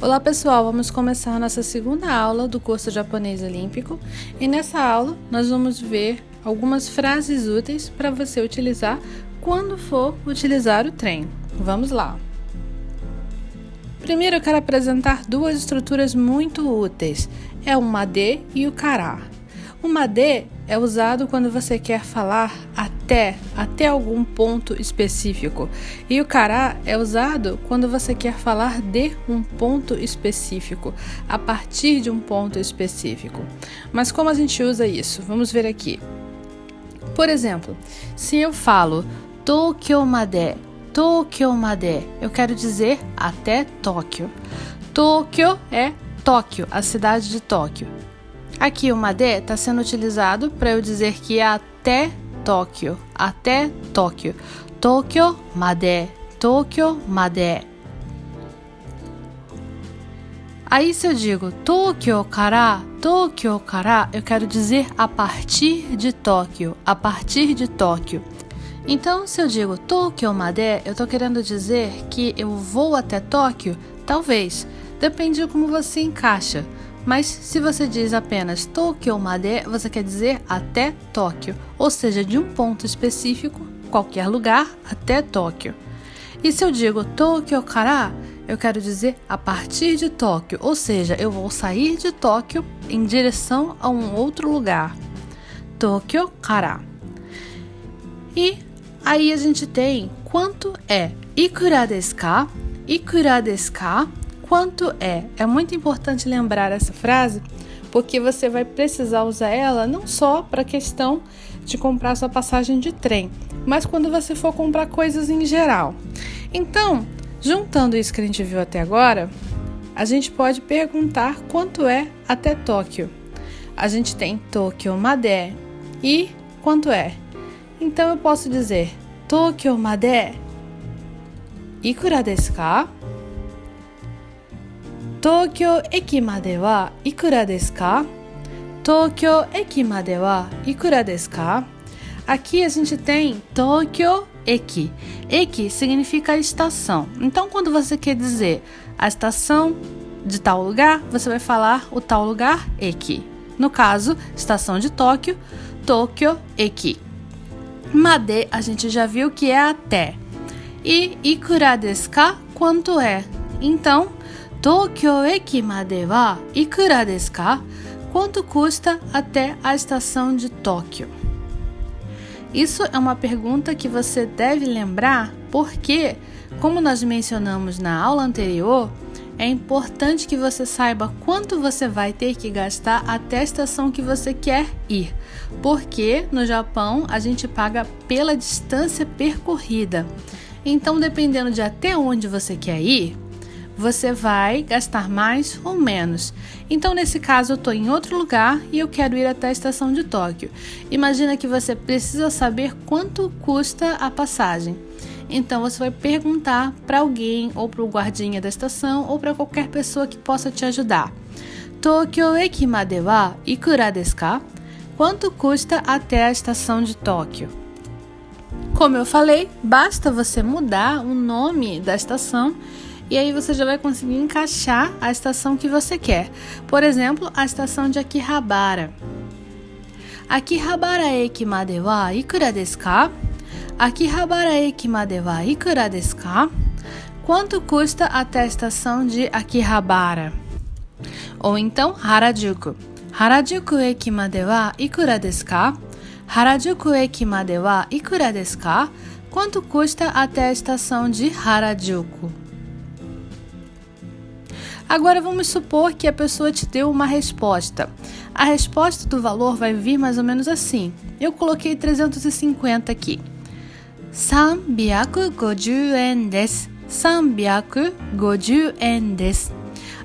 Olá pessoal, vamos começar nossa segunda aula do curso japonês olímpico e nessa aula nós vamos ver algumas frases úteis para você utilizar quando for utilizar o trem. Vamos lá! Primeiro eu quero apresentar duas estruturas muito úteis, é o made e o kara. O made é usado quando você quer falar até algum ponto específico. E o kara é usado quando você quer falar de um ponto específico, a partir de um ponto específico. Mas como a gente usa isso? Vamos ver aqui. Por exemplo, se eu falo Tokyo made, eu quero dizer até Tóquio. Tóquio é Tóquio, a cidade de Tóquio. Aqui o made está sendo utilizado para eu dizer que é até Tóquio, Tóquio made. Aí se eu digo Tóquio kara, eu quero dizer a partir de Tóquio, Então se eu digo Tóquio made, eu estou querendo dizer que eu vou até Tóquio? Talvez, depende de como você encaixa. Mas se você diz apenas Tokyo made, você quer dizer até Tóquio, ou seja, de um ponto específico, qualquer lugar, até Tóquio. E se eu digo Tokyo kara, eu quero dizer a partir de Tóquio, ou seja, eu vou sair de Tóquio em direção a um outro lugar. Tokyo kara. E aí a gente tem quanto é. Ikura desu ka? Ikura desu ka? Quanto é? É muito importante lembrar essa frase, porque você vai precisar usar ela não só para a questão de comprar sua passagem de trem, mas quando você for comprar coisas em geral. Então, juntando isso que a gente viu até agora, a gente pode perguntar quanto é até Tóquio. A gente tem Tokyo made e quanto é? Então eu posso dizer Tokyo made ikura desu ka? Tokyo eki made wa ikura desu ka? Tokyo eki made wa ikura desu ka? Aqui a gente tem Tokyo eki. Eki significa estação. Então, quando você quer dizer a estação de tal lugar, você vai falar o tal lugar eki. No caso, estação de Tóquio, Tokyo eki. Made a gente já viu que é até. E ikura desu ka? Quanto é? Então, Tokyo eki made wa ikura desu ka? Quanto custa até a estação de Tóquio? Isso é uma pergunta que você deve lembrar porque, como nós mencionamos na aula anterior, é importante que você saiba quanto você vai ter que gastar até a estação que você quer ir. Porque no Japão a gente paga pela distância percorrida. Então, dependendo de até onde você quer ir, você vai gastar mais ou menos. Então, nesse caso, eu estou em outro lugar e eu quero ir até a estação de Tóquio. Imagina que você precisa saber quanto custa a passagem. Então, você vai perguntar para alguém, ou para o guardinha da estação, ou para qualquer pessoa que possa te ajudar. Tokyo eki made wa ikura desu ka? Quanto custa até a estação de Tóquio? Como eu falei, basta você mudar o nome da estação e aí você já vai conseguir encaixar a estação que você quer. Por exemplo, a estação de Akihabara. Akihabara eki made wa ikura desu ka? Akihabara eki made wa ikura desu ka? Quanto custa até a estação de Akihabara? Ou então, Harajuku. Harajuku eki made wa ikura desu ka? Harajuku eki made wa ikura desu ka? Quanto custa até a estação de Harajuku? Agora vamos supor que a pessoa te deu uma resposta. A resposta do valor vai vir mais ou menos assim. Eu coloquei 350 aqui. 350 yen desu. 350 yen desu.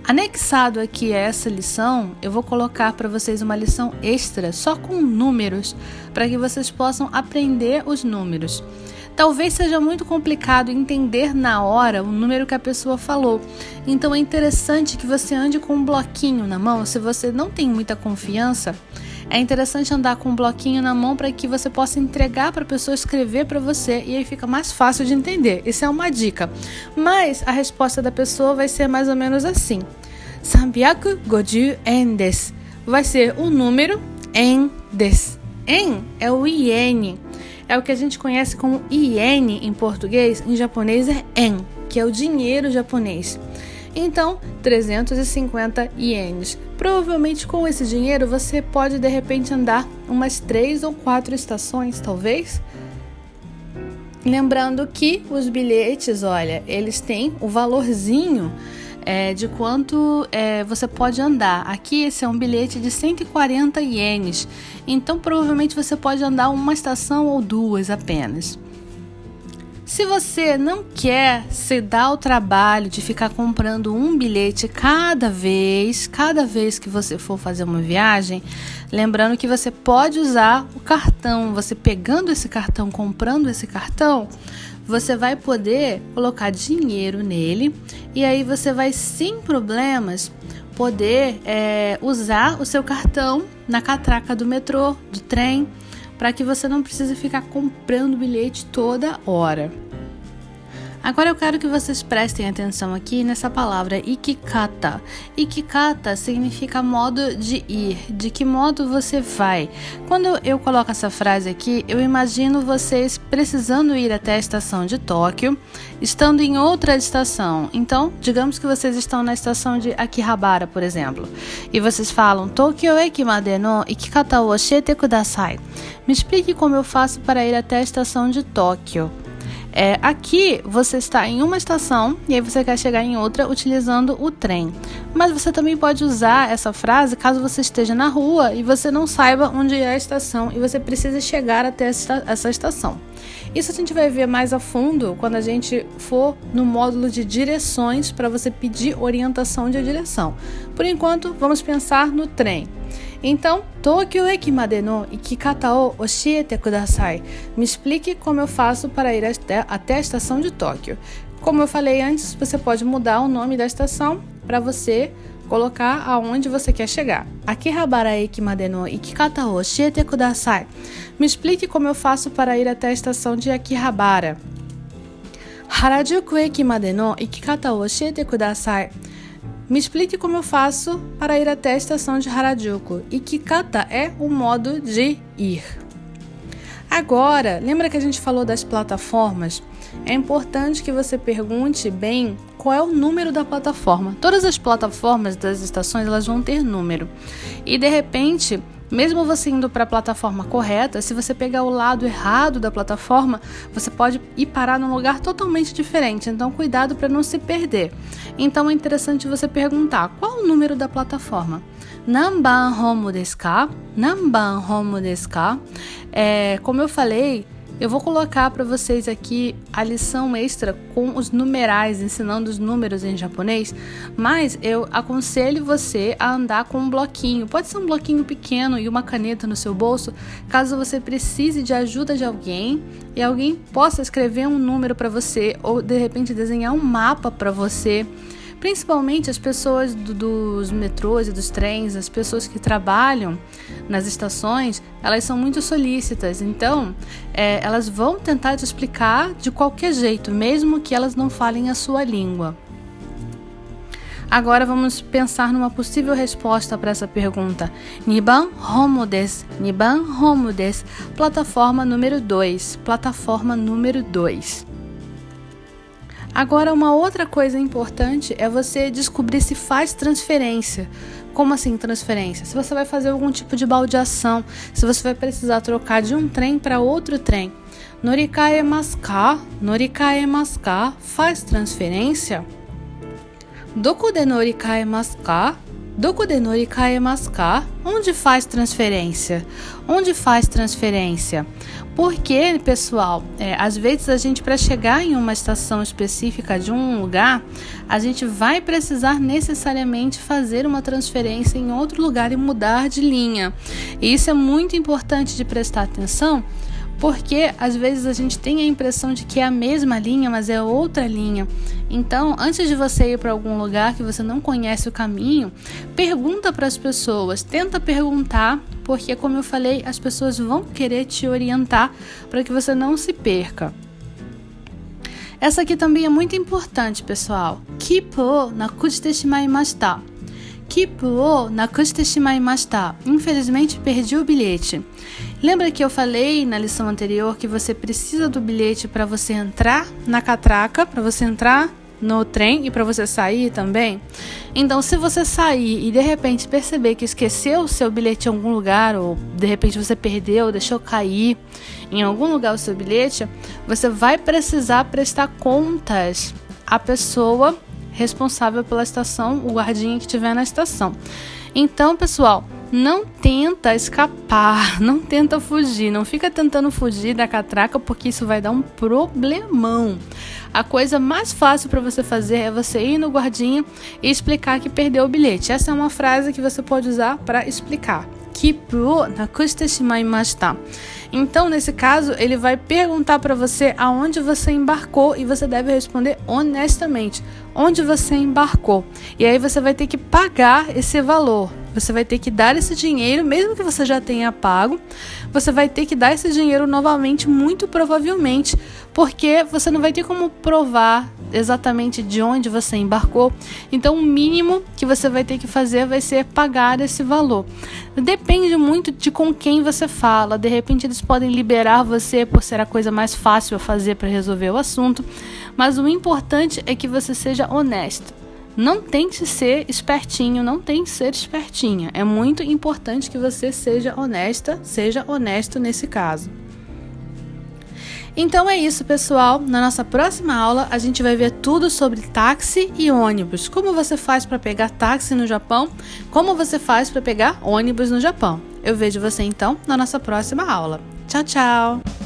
Anexado aqui a essa lição, eu vou colocar para vocês uma lição extra só com números, para que vocês possam aprender os números. Talvez seja muito complicado entender na hora o número que a pessoa falou. Então é interessante que você ande com um bloquinho na mão. Se você não tem muita confiança, É interessante andar com um bloquinho na mão para que você possa entregar para a pessoa escrever para você e aí fica mais fácil de entender. Isso é uma dica. Mas a resposta da pessoa vai ser mais ou menos assim. 350 yen desu. Vai ser o número en desu. En é o iene. É o que a gente conhece como iene em português, em japonês é en, que é o dinheiro japonês. Então, 350 ienes. Provavelmente com esse dinheiro você pode de repente andar umas 3 ou 4 estações, talvez. Lembrando que os bilhetes, olha, eles têm o valorzinho de quanto você pode andar. Aqui esse é um bilhete de 140 ienes, então provavelmente você pode andar uma estação ou 2 apenas. Se você não quer se dar o trabalho de ficar comprando um bilhete cada vez que você for fazer uma viagem, lembrando que você pode usar o cartão. Você pegando esse cartão, comprando esse cartão, você vai poder colocar dinheiro nele e aí você vai sem problemas poder usar o seu cartão na catraca do metrô, do trem, para que você não precise ficar comprando bilhete toda hora. Agora eu quero que vocês prestem atenção aqui nessa palavra ikikata. Ikikata significa modo de ir, de que modo você vai. Quando eu coloco essa frase aqui, eu imagino vocês precisando ir até a estação de Tóquio, estando em outra estação. Então, digamos que vocês estão na estação de Akihabara, por exemplo, e vocês falam Tokyo eki made no ikikata o oshiete kudasai. Me explique como eu faço para ir até a estação de Tóquio. Aqui você está em uma estação e aí você quer chegar em outra utilizando o trem. Mas você também pode usar essa frase caso você esteja na rua e você não saiba onde é a estação e você precisa chegar até essa estação. Isso a gente vai ver mais a fundo quando a gente for no módulo de direções para você pedir orientação de direção. Por enquanto, vamos pensar no trem. Então, Tokyo eki made no ikikata o oshiete kudasai. Me explique como eu faço para ir até a estação de Tóquio. Como eu falei antes, você pode mudar o nome da estação para você colocar aonde você quer chegar. Akihabara eki made no ikikata o oshiete kudasai. Me explique como eu faço para ir até a estação de Akihabara. Harajuku eki made no ikikata o oshiete kudasai. Me explique como eu faço para ir até a estação de Harajuku. Ikikata é o modo de ir. Agora, lembra que a gente falou das plataformas? É importante que você pergunte bem qual é o número da plataforma. Todas as plataformas das estações elas vão ter número. E de repente, mesmo você indo para a plataforma correta, se você pegar o lado errado da plataforma, você pode ir parar num lugar totalmente diferente. Então, cuidado para não se perder. Então, é interessante você perguntar qual o número da plataforma. Nanban homo desu ka? Nanban homo desu ka? Como eu falei, eu vou colocar para vocês aqui a lição extra com os numerais, ensinando os números em japonês, mas eu aconselho você a andar com um bloquinho. Pode ser um bloquinho pequeno e uma caneta no seu bolso, caso você precise de ajuda de alguém e alguém possa escrever um número para você ou de repente desenhar um mapa para você. Principalmente as pessoas dos metrôs e dos trens, as pessoas que trabalham nas estações, elas são muito solícitas, então elas vão tentar te explicar de qualquer jeito, mesmo que elas não falem a sua língua. Agora vamos pensar numa possível resposta para essa pergunta. Niban homo desu. Niban homo desu. Plataforma número 2. Plataforma número 2. Agora, uma outra coisa importante é você descobrir se faz transferência. Como assim transferência? Se você vai fazer algum tipo de baldeação, se você vai precisar trocar de um trem para outro trem. Norikaemasu ka? Norikaemasu ka? Faz transferência? Doko de norikaemasu ka? Doko de norikaemasu ka? Onde faz transferência? Onde faz transferência? Porque, pessoal, às vezes a gente, para chegar em uma estação específica de um lugar, a gente vai precisar necessariamente fazer uma transferência em outro lugar e mudar de linha. E isso é muito importante de prestar atenção, porque às vezes a gente tem a impressão de que é a mesma linha, mas é outra linha. Então, antes de você ir para algum lugar que você não conhece o caminho, pergunta para as pessoas, tenta perguntar, porque como eu falei, as pessoas vão querer te orientar para que você não se perca. Essa aqui também é muito importante, pessoal. Keep o nakushite shimaimashita. Keep o nakushite shimaimashita. Infelizmente, perdi o bilhete. Lembra que eu falei na lição anterior que você precisa do bilhete para você entrar na catraca, para você entrar no trem e para você sair também? Então, se você sair e de repente perceber que esqueceu o seu bilhete em algum lugar, ou de repente você perdeu, deixou cair em algum lugar o seu bilhete, você vai precisar prestar contas à pessoa responsável pela estação, o guardinha que estiver na estação. Então, pessoal, não tenta escapar, não tenta fugir, não fica tentando fugir da catraca, porque isso vai dar um problemão. A coisa mais fácil para você fazer é você ir no guardinha e explicar que perdeu o bilhete. Essa é uma frase que você pode usar para explicar. Keep o nakushite shimaimashita. Então, nesse caso, ele vai perguntar para você aonde você embarcou e você deve responder honestamente onde você embarcou. E aí você vai ter que pagar esse valor. Você vai ter que dar esse dinheiro, mesmo que você já tenha pago, você vai ter que dar esse dinheiro novamente, muito provavelmente, porque você não vai ter como provar exatamente de onde você embarcou. Então, o mínimo que você vai ter que fazer vai ser pagar esse valor. Depende muito de com quem você fala. De repente, eles podem liberar você por ser a coisa mais fácil a fazer para resolver o assunto, mas o importante é que você seja honesto. Não tente ser espertinho, não tente ser espertinha. É muito importante que você seja honesta, seja honesto nesse caso. Então é isso, pessoal. Na nossa próxima aula, a gente vai ver tudo sobre táxi e ônibus. Como você faz para pegar táxi no Japão, como você faz para pegar ônibus no Japão. Eu vejo você então na nossa próxima aula. Tchau, tchau!